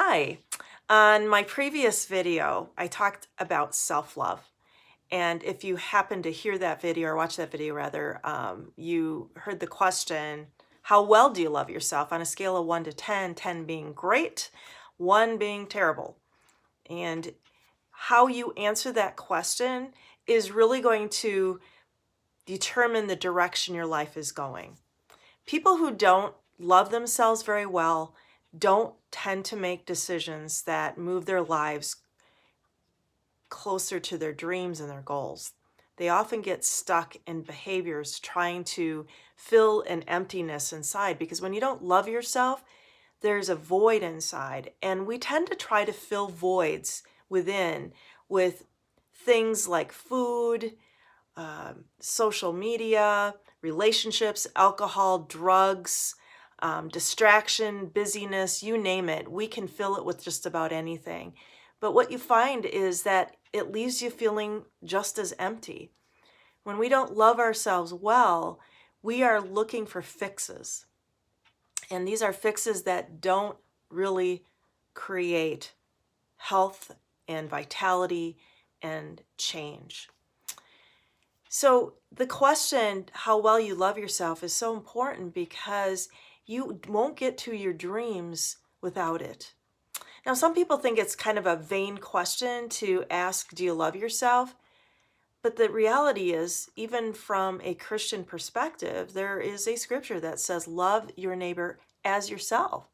Hi. On my previous video, I talked about self-love. And if you happen to hear that video or watch that video rather, you heard the question, how well do you love yourself on a scale of 1 to 10, 10 being great, 1 being terrible? And how you answer that question is really going to determine the direction your life is going. People who don't love themselves very well don't tend to make decisions that move their lives closer to their dreams and their goals. They often get stuck in behaviors trying to fill an emptiness inside because when you don't love yourself, there's a void inside. And we tend to try to fill voids within with things like food, social media, relationships, alcohol, drugs, distraction, busyness, you name it. We can fill it with just about anything. But what you find is that it leaves you feeling just as empty. When we don't love ourselves well, we are looking for fixes. And these are fixes that don't really create health and vitality and change. So the question, how well you love yourself, is so important because you won't get to your dreams without it. Now, some people think it's kind of a vain question to ask, do you love yourself? But the reality is, even from a Christian perspective, there is a scripture that says, love your neighbor as yourself.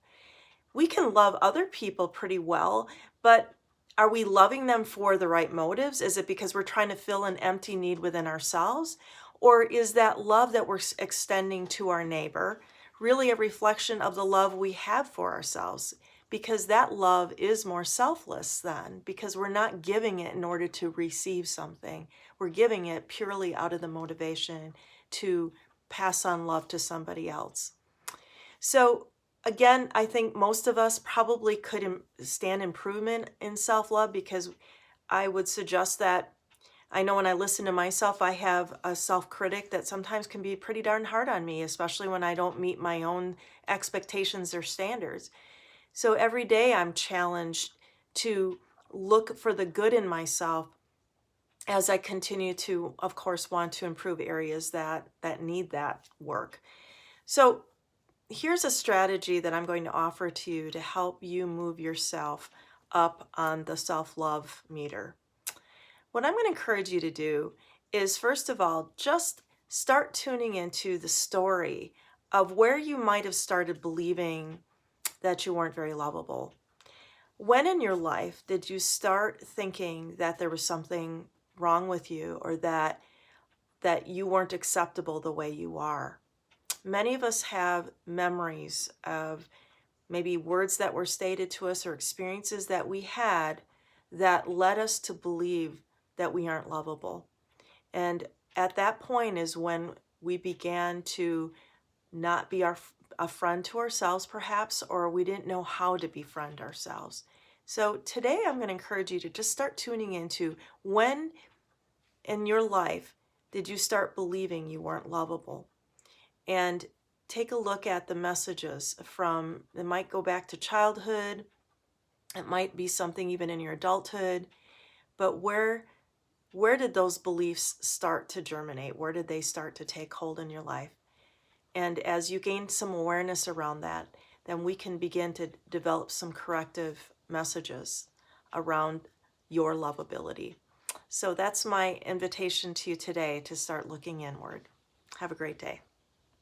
We can love other people pretty well, but are we loving them for the right motives? Is it because we're trying to fill an empty need within ourselves? Or is that love that we're extending to our neighbor really a reflection of the love we have for ourselves? Because that love is more selfless then, because we're not giving it in order to receive something. We're giving it purely out of the motivation to pass on love to somebody else. So again, I think most of us probably could stand improvement in self-love because I would suggest that I know when I listen to myself, I have a self-critic that sometimes can be pretty darn hard on me, especially when I don't meet my own expectations or standards. So every day I'm challenged to look for the good in myself as I continue to, of course, want to improve areas that need that work. So here's a strategy that I'm going to offer to you to help you move yourself up on the self-love meter. What I'm going to encourage you to do is, first of all, just start tuning into the story of where you might have started believing that you weren't very lovable. When in your life did you start thinking that there was something wrong with you or that you weren't acceptable the way you are? Many of us have memories of maybe words that were stated to us or experiences that we had that led us to believe that we aren't lovable. And at that point is when we began to not be a friend to ourselves perhaps, or we didn't know how to befriend ourselves. So today I'm going to encourage you to just start tuning into when in your life did you start believing you weren't lovable? And take a look at the messages from, it might go back to childhood, it might be something even in your adulthood, but where did those beliefs start to germinate? Where did they start to take hold in your life? And as you gain some awareness around that, then we can begin to develop some corrective messages around your lovability. So that's my invitation to you today, to start looking inward. Have a great day.